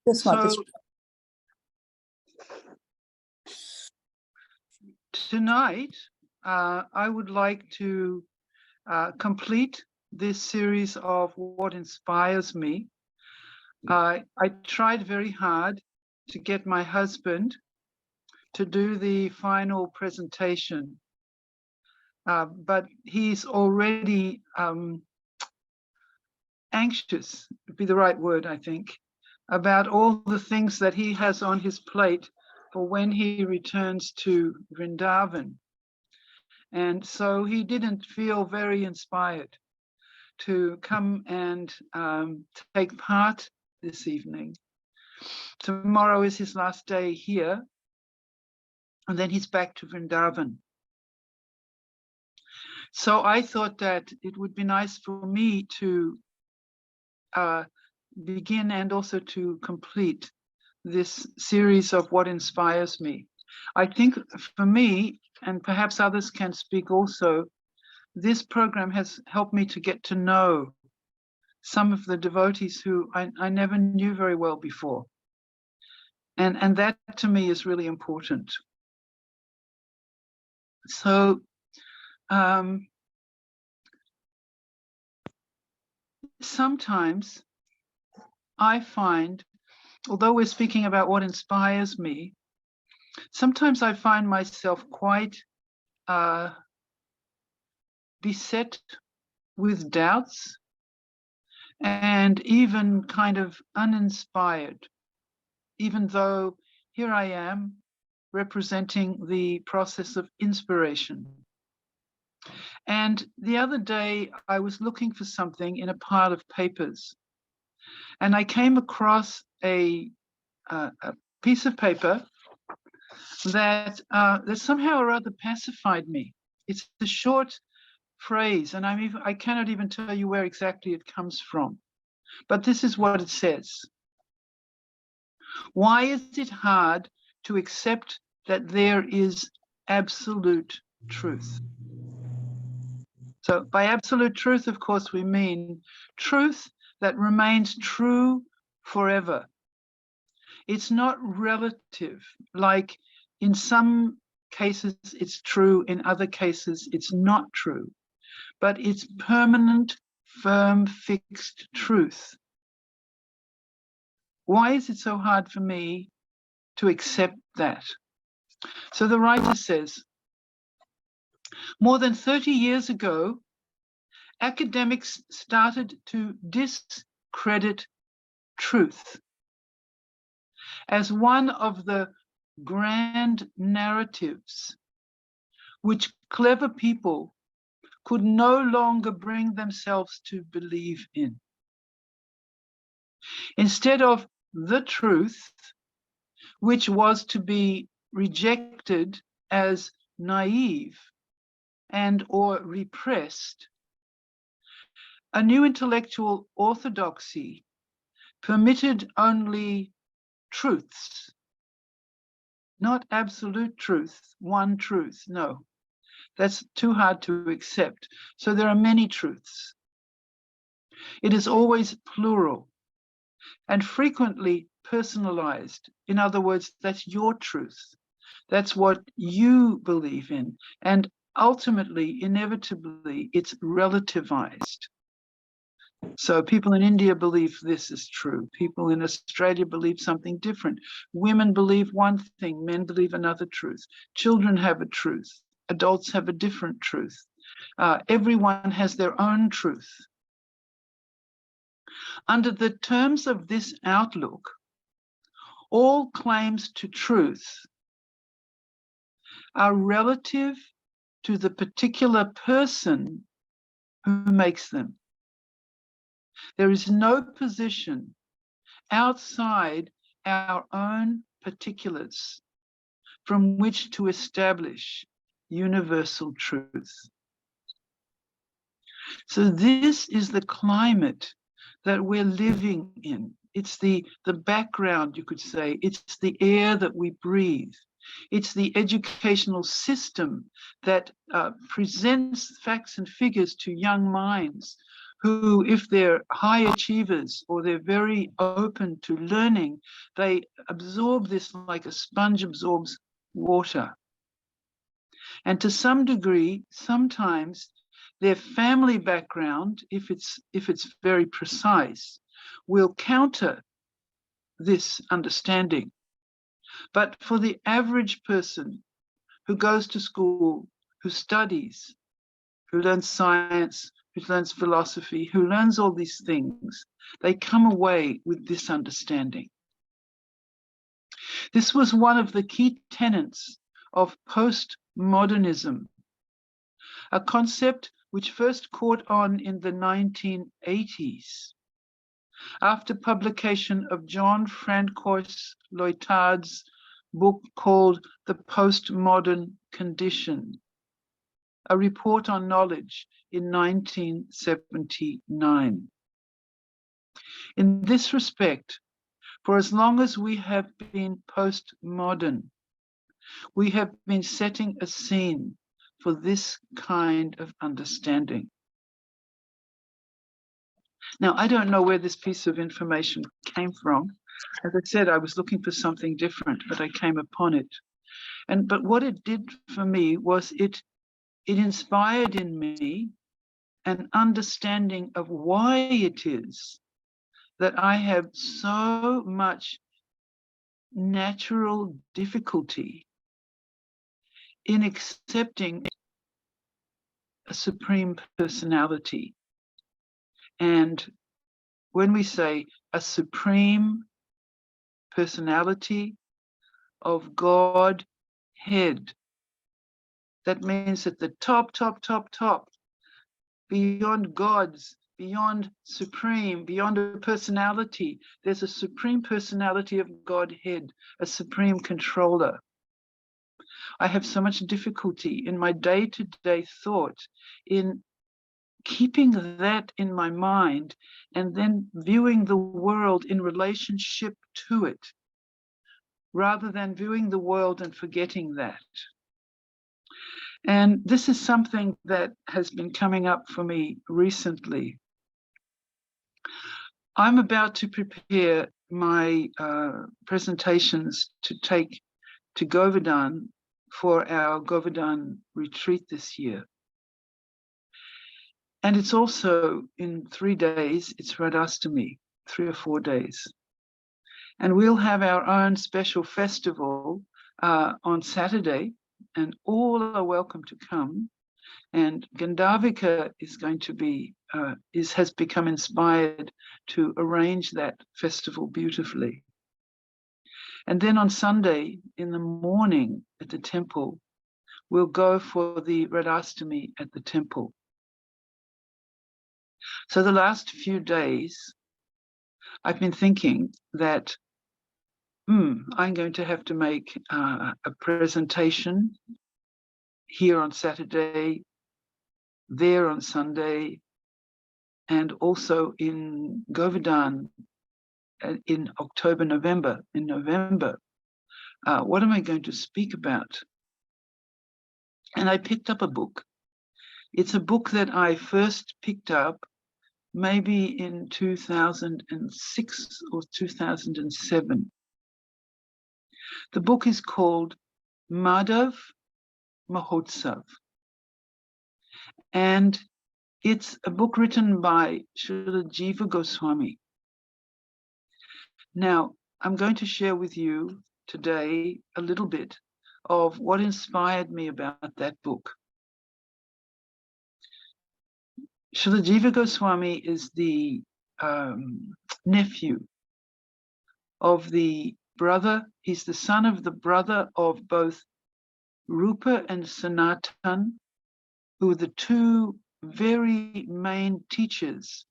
Just not this. So tonight, I would like to complete this series of what inspires me. I tried very hard to get my husband to do the final presentation, but he's already anxious, would be the right word, I think, about all the things that he has on his plate for when he returns to Vrindavan. And so he didn't feel very inspired to come and take part this evening. Tomorrow is his last day here, and then he's back to Vrindavan. So I thought that it would be nice for me to begin and also to complete this series of what inspires me. I think for me, and perhaps others can speak also, this program has helped me to get to know some of the devotees who I never knew very well before. And that to me is really important. So sometimes I find, although we're speaking about what inspires me, sometimes I find myself quite beset with doubts and even kind of uninspired, even though here I am representing the process of inspiration. And the other day I was looking for something in a pile of papers, and I came across a piece of paper that somehow or other pacified me. It's a short phrase, and I cannot even tell you where exactly it comes from. But this is what it says. Why is it hard to accept that there is absolute truth? So by absolute truth, of course, we mean truth that remains true forever. It's not relative, like in some cases it's true, in other cases it's not true, but it's permanent, firm, fixed truth. Why is it so hard for me to accept that? So the writer says, more than 30 years ago, academics started to discredit truth as one of the grand narratives which clever people could no longer bring themselves to believe in. Instead of the truth, which was to be rejected as naive and or repressed, a new intellectual orthodoxy permitted only truths, not absolute truth, one truth. No, that's too hard to accept. So there are many truths. It is always plural and frequently personalized. In other words, that's your truth. That's what you believe in. And ultimately, inevitably, it's relativized. So people in India believe this is true. People in Australia believe something different. Women believe one thing, men believe another truth. Children have a truth. Adults have a different truth. Everyone has their own truth. Under the terms of this outlook, all claims to truth are relative to the particular person who makes them. There is no position outside our own particulars from which to establish universal truth. So this is the climate that we're living in. It's the background, you could say. It's the air that we breathe. It's the educational system that presents facts and figures to young minds who, if they're high achievers or they're very open to learning, they absorb this like a sponge absorbs water. And to some degree, sometimes their family background, if it's very precise, will counter this understanding. But for the average person who goes to school, who studies, who learns science, who learns philosophy, who learns all these things, they come away with this understanding. This was one of the key tenets of postmodernism, a concept which first caught on in the 1980s after publication of John Francois Lyotard's book called The Postmodern Condition, a report on knowledge in 1979. In this respect, for as long as we have been postmodern, we have been setting a scene for this kind of understanding. Now, I don't know where this piece of information came from. As I said, I was looking for something different, but I came upon it. But what it did for me was it inspired in me an understanding of why it is that I have so much natural difficulty in accepting a supreme personality. And when we say a supreme personality of God head, that means at the top, beyond gods, beyond supreme, beyond a personality, there's a supreme personality of Godhead, a supreme controller. I have so much difficulty in my day-to-day thought in keeping that in my mind and then viewing the world in relationship to it, rather than viewing the world and forgetting that. And this is something that has been coming up for me recently. I'm about to prepare my presentations to take to Govardhan for our Govardhan retreat this year. And it's also in 3 days, it's Radhastami, 3 or 4 days. And we'll have our own special festival on Saturday, and all are welcome to come. And Gandharvika is going to be, has become inspired to arrange that festival beautifully. And then on Sunday in the morning at the temple, we'll go for the Radhastami at the temple. So the last few days, I've been thinking that I'm going to have to make a presentation here on Saturday, there on Sunday, and also in Govardhan in October, November. In November, what am I going to speak about? And I picked up a book. It's a book that I first picked up maybe in 2006 or 2007. The book is called Madhav Mahotsav, and it's a book written by Srila Jiva Goswami. Now, I'm going to share with you today a little bit of what inspired me about that book. Srila Jiva Goswami is the nephew of the brother. He's the son of the brother of both Rupa and Sanatan, who are the two very main teachers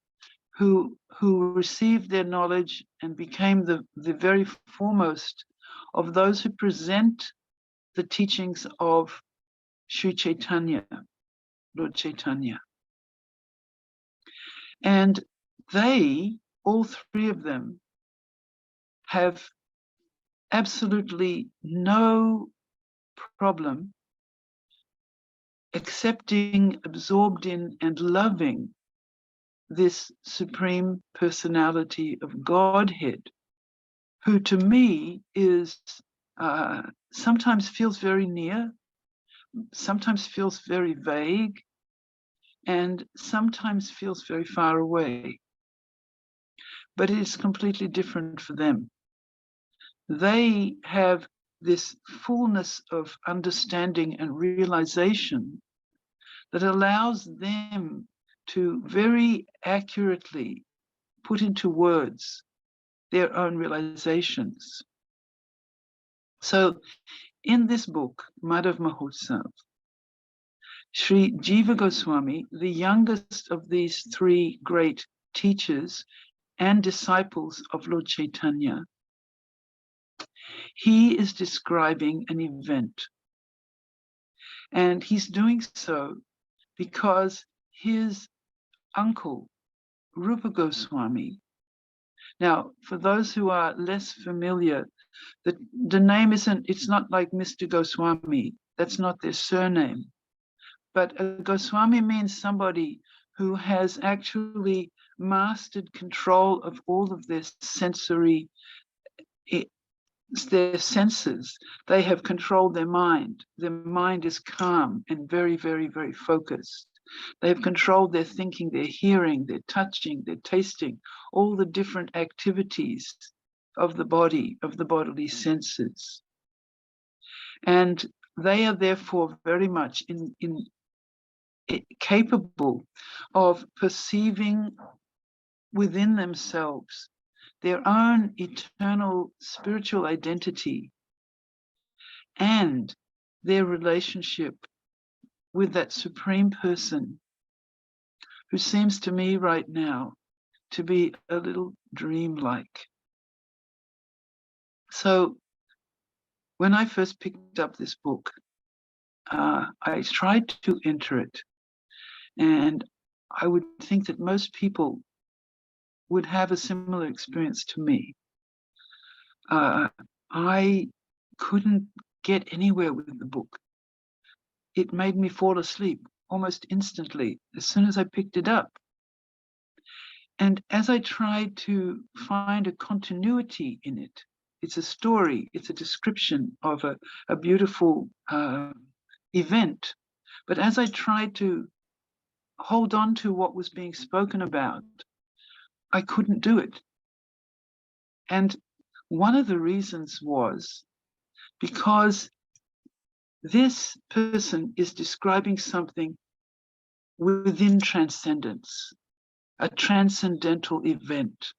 who received their knowledge and became the very foremost of those who present the teachings of Sri Chaitanya, Lord Chaitanya. And they, all three of them, have absolutely no problem accepting, absorbed in, and loving this Supreme Personality of Godhead, who to me is sometimes feels very near, sometimes feels very vague, and sometimes feels very far away. But it is completely different for them. They have this fullness of understanding and realization that allows them to very accurately put into words their own realizations. So in this book, Madhav Mahotsav, Sri Jiva Goswami, the youngest of these three great teachers and disciples of Lord Chaitanya, he is describing an event. And he's doing so because his uncle, Rupa Goswami, now, for those who are less familiar, the name it's not like Mr. Goswami. That's not their surname. But a Goswami means somebody who has actually mastered control of all of their their senses. They have controlled their mind. Their mind is calm and very, very, very focused. They have controlled their thinking, their hearing, their touching, their tasting, all the different activities of the body, of the bodily senses. And they are therefore very much capable of perceiving within themselves their own eternal spiritual identity and their relationship with that Supreme Person who seems to me right now to be a little dreamlike. So when I first picked up this book, I tried to enter it, and I would think that most people would have a similar experience to me. I couldn't get anywhere with the book. It made me fall asleep almost instantly as soon as I picked it up. And as I tried to find a continuity in it, it's a story, it's a description of a beautiful event. But as I tried to hold on to what was being spoken about, I couldn't do it. And one of the reasons was because this person is describing something within transcendence, a transcendental event.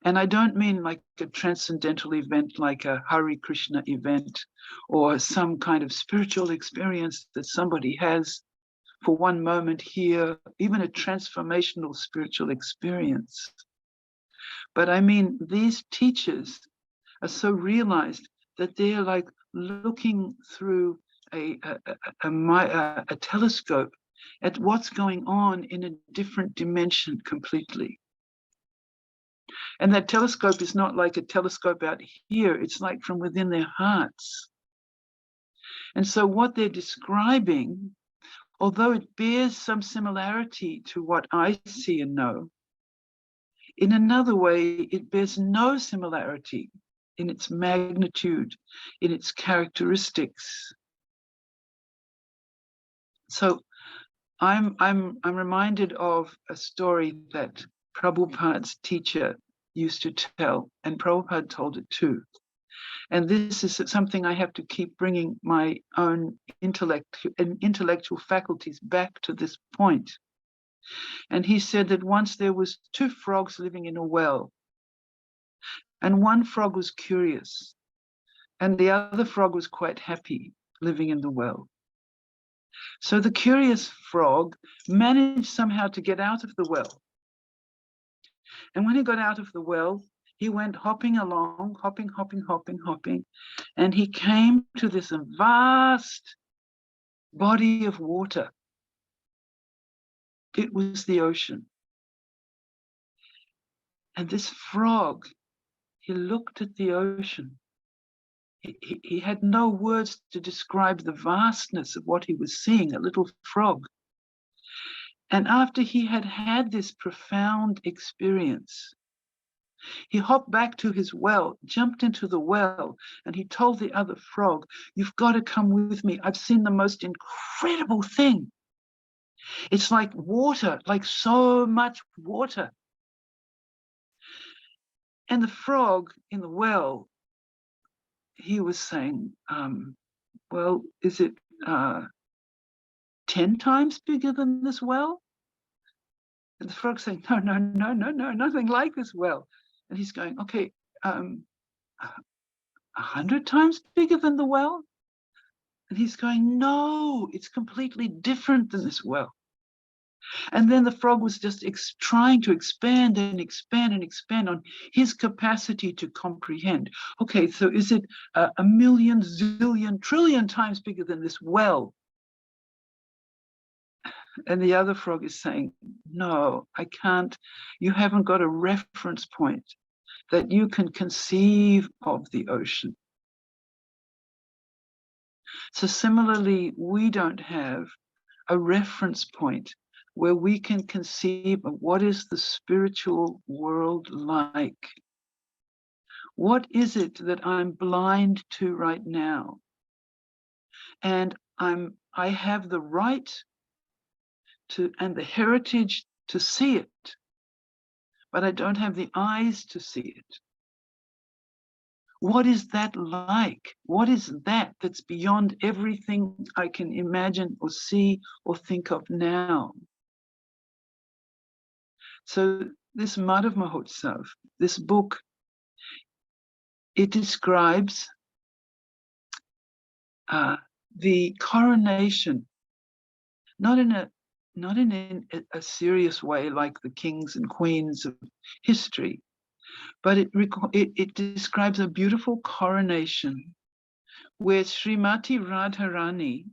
And I don't mean like a transcendental event like a Hare Krishna event or some kind of spiritual experience that somebody has for one moment here, even a transformational spiritual experience. But I mean, these teachers are so realized that they're like looking through a telescope at what's going on in a different dimension completely. And that telescope is not like a telescope out here, it's like from within their hearts. And so what they're describing, although it bears some similarity to what I see and know, in another way, it bears no similarity in its magnitude, in its characteristics. So I'm reminded of a story that Prabhupada's teacher used to tell, and Prabhupada told it too. And this is something I have to keep bringing my own intellectual faculties back to this point. And he said that once there was two frogs living in a well, and one frog was curious, and the other frog was quite happy living in the well. So the curious frog managed somehow to get out of the well. And when he got out of the well, he went hopping along, hopping, and he came to this vast body of water. It was the ocean. And this frog, he looked at the ocean. He had no words to describe the vastness of what he was seeing, a little frog. And after he had had this profound experience, he hopped back to his well, jumped into the well, and he told the other frog, "You've got to come with me. I've seen the most incredible thing. It's like water, like so much water." And the frog in the well, he was saying, well, is it 10 times bigger than this well? And the frog's saying, no, no, no, no, no, nothing like this well. And he's going, okay, 100 times bigger than the well? And he's going, no, it's completely different than this well. And then the frog was just trying to expand and expand and expand on his capacity to comprehend. Okay, so is it a million, zillion, trillion times bigger than this well? And the other frog is saying, no, I can't. You haven't got a reference point that you can conceive of the ocean. So similarly, we don't have a reference point where we can conceive of what is the spiritual world like. What is it that I'm blind to right now? And I have the right to and the heritage to see it, but I don't have the eyes to see it. What is that like? What is that that's beyond everything I can imagine or see or think of now? So this Madhav Mahotsav, this book, it describes the coronation, not in a serious way like the kings and queens of history, but it describes a beautiful coronation where Srimati Radharani,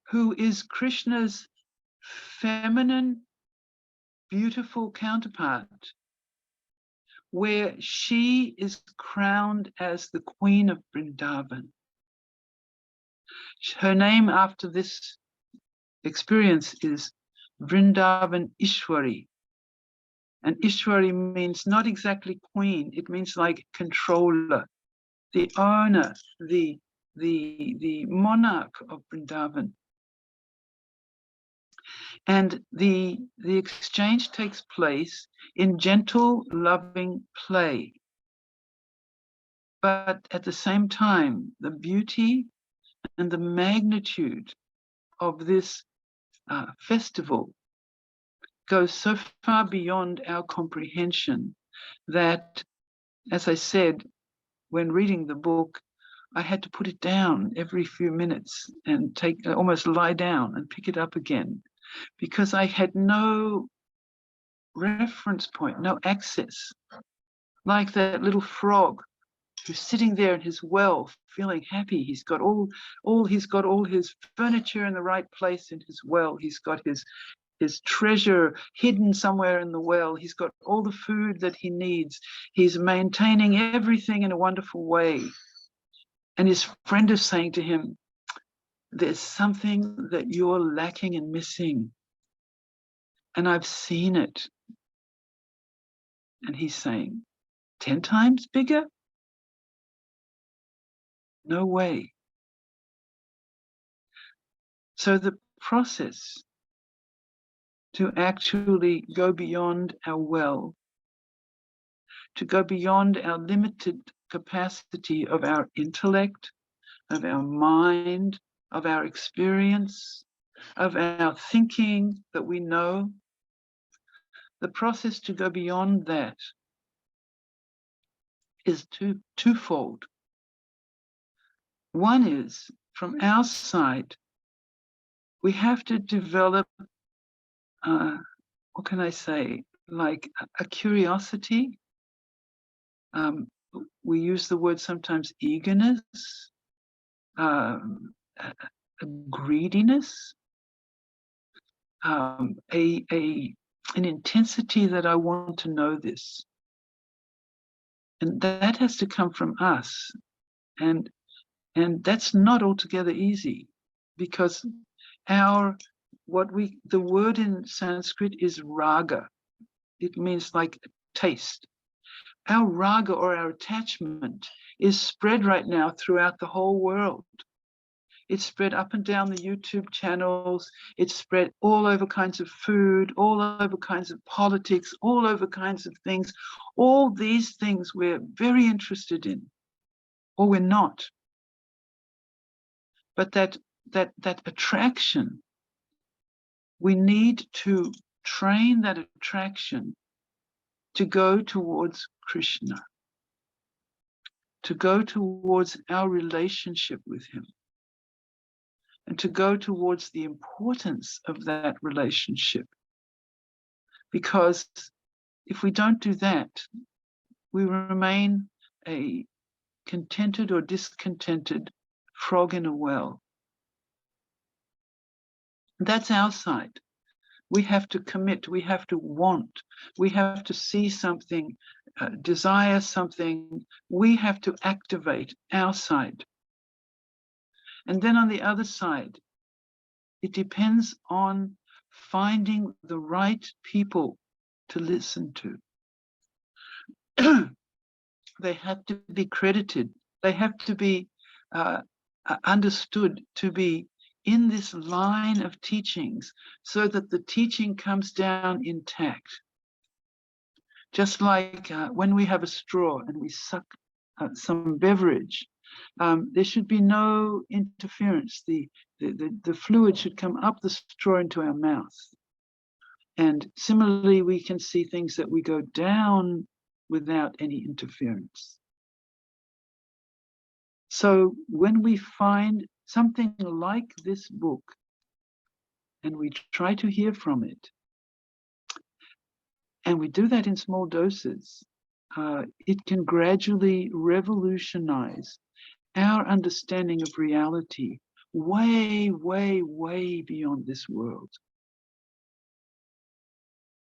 who is Krishna's feminine, beautiful counterpart, where she is crowned as the Queen of Vrindavan. Her name after this experience is Vrindavan Ishwari. And Ishwari means not exactly queen, it means like controller, the owner, the monarch of Vrindavan. And the exchange takes place in gentle, loving play. But at the same time, the beauty and the magnitude of this festival goes so far beyond our comprehension that, as I said, when reading the book, I had to put it down every few minutes and almost lie down and pick it up again, because I had no reference point, no access. Like that little frog who's sitting there in his well, feeling happy. He's got all his furniture in the right place in his well. He's got his treasure hidden somewhere in the well. He's got all the food that he needs. He's maintaining everything in a wonderful way. And his friend is saying to him, there's something that you're lacking and missing. And I've seen it. And he's saying, 10 times bigger? No way. So the process to actually go beyond our well, to go beyond our limited capacity of our intellect, of our mind, of our experience, of our thinking that we know, the process to go beyond that is twofold. One is, from our side, we have to develop, what can I say, like a curiosity. We use the word sometimes eagerness, a greediness, an intensity that I want to know this. And that has to come from us. And that's not altogether easy, because our the word in Sanskrit is raga. It means like taste. Our raga, or our attachment, is spread right now throughout the whole world. It's spread up and down the YouTube channels. It's spread all over kinds of food, all over kinds of politics, all over kinds of things. All these things we're very interested in, or we're not. But that attraction, we need to train that attraction to go towards Krishna, to go towards our relationship with him, and to go towards the importance of that relationship. Because if we don't do that, we remain a contented or discontented frog in a well. That's our side. We have to commit, we have to want, we have to see something, desire something, we have to activate our side. And then on the other side, it depends on finding the right people to listen to. They have to be credited, they have to be understood to be in this line of teachings, so that the teaching comes down intact. Just like when we have a straw and we suck some beverage, there should be no interference. The fluid should come up the straw into our mouth. And similarly, we can see things that we go down without any interference. So when we find something like this book and we try to hear from it, and we do that in small doses, it can gradually revolutionize our understanding of reality way, way, way beyond this world.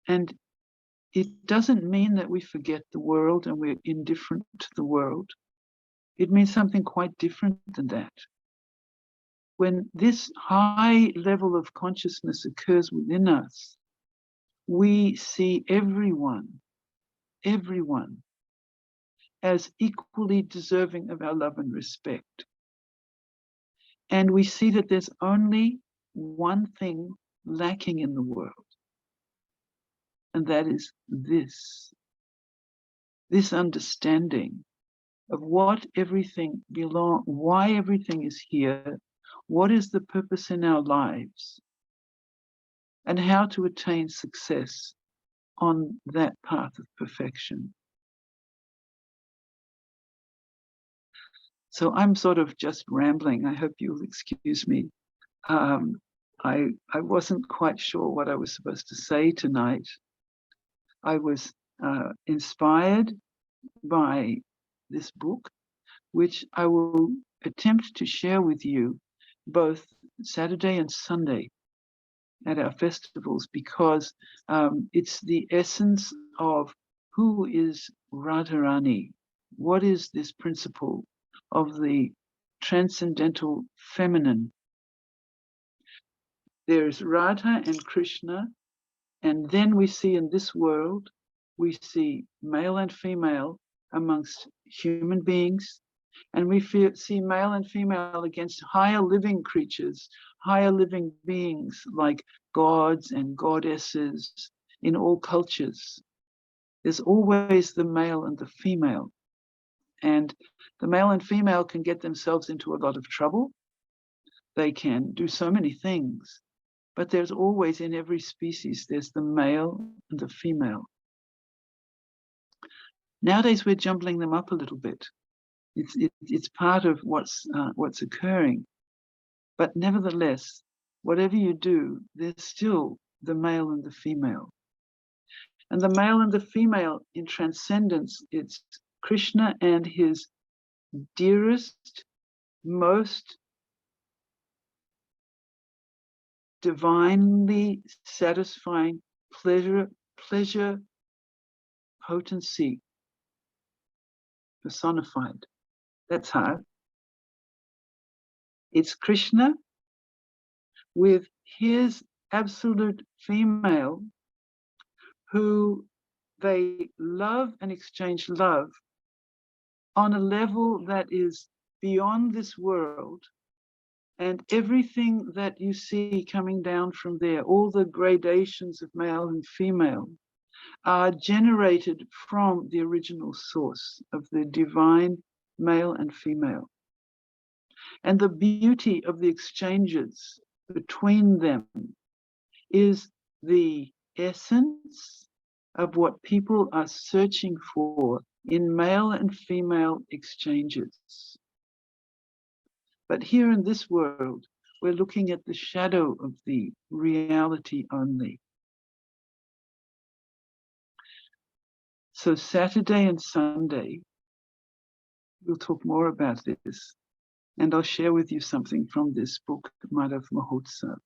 And it doesn't mean that we forget the world and we're indifferent to the world. It means something quite different than that. When this high level of consciousness occurs within us, we see everyone as equally deserving of our love and respect. And we see that there's only one thing lacking in the world, and that is this understanding of what everything belongs, why everything is here, what is the purpose in our lives, and how to attain success on that path of perfection. So I'm sort of just rambling. I hope you'll excuse me. I wasn't quite sure what I was supposed to say tonight. I was inspired by this book, which I will attempt to share with you both Saturday and Sunday at our festivals, because it's the essence of who is Radharani. What is this principle of the transcendental feminine? There's Radha and Krishna, and then we see in this world, we see male and female amongst human beings, and we see male and female against higher living creatures, higher living beings like gods and goddesses in all cultures. There's always the male and the female. And the male and female can get themselves into a lot of trouble. They can do so many things. But there's always, in every species, there's the male and the female. Nowadays, we're jumbling them up a little bit. It's part of what's occurring. But nevertheless, whatever you do, there's still the male and the female. And the male and the female in transcendence, it's Krishna and his dearest, most divinely satisfying pleasure potency personified. That's how. It's Krishna with his absolute female who they love and exchange love on a level that is beyond this world, and everything that you see coming down from there, all the gradations of male and female, are generated from the original source of the divine male and female. And the beauty of the exchanges between them is the essence of what people are searching for in male and female exchanges. But here in this world, we're looking at the shadow of the reality only. So Saturday and Sunday, we'll talk more about this, and I'll share with you something from this book, Madhav Mahotsav.